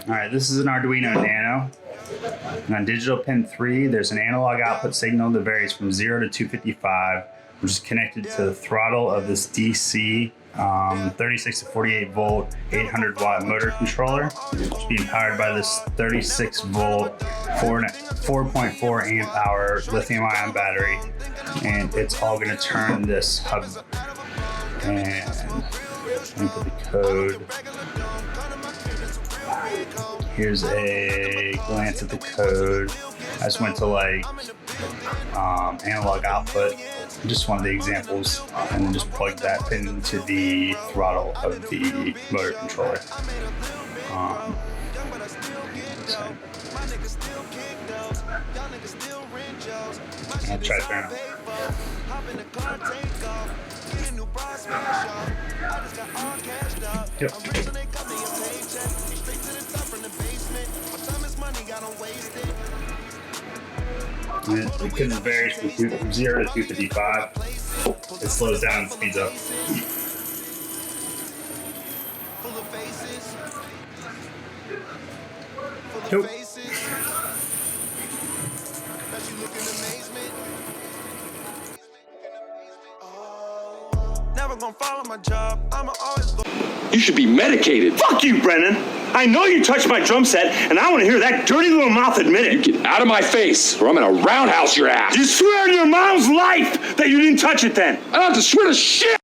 Alright, this is an Arduino Nano. And on digital pin 3, there's an analog output signal that varies from 0 to 255, which is connected to the throttle of this DC 36 to 48 volt 800 watt motor controller. It's being powered by this 36 volt 4.4 amp hour lithium ion battery, and it's all going to turn this hub. And enter the code. Here's a glance at the code. I just went to like analog output, just one of the examples, and then just plug that pin into the throttle of the motor controller. I'll try to turn it. Yep. It can vary from 0 to 255. It slows down and speeds up. Nope. Never gonna follow my job. I'ma always go. You should be medicated. Fuck you, Brennan. I know you touched my drum set, and I want to hear that dirty little mouth admit it. Get out of my face, or I'm gonna roundhouse your ass. You swear on your mom's life that you didn't touch it then. I don't have to swear to shit.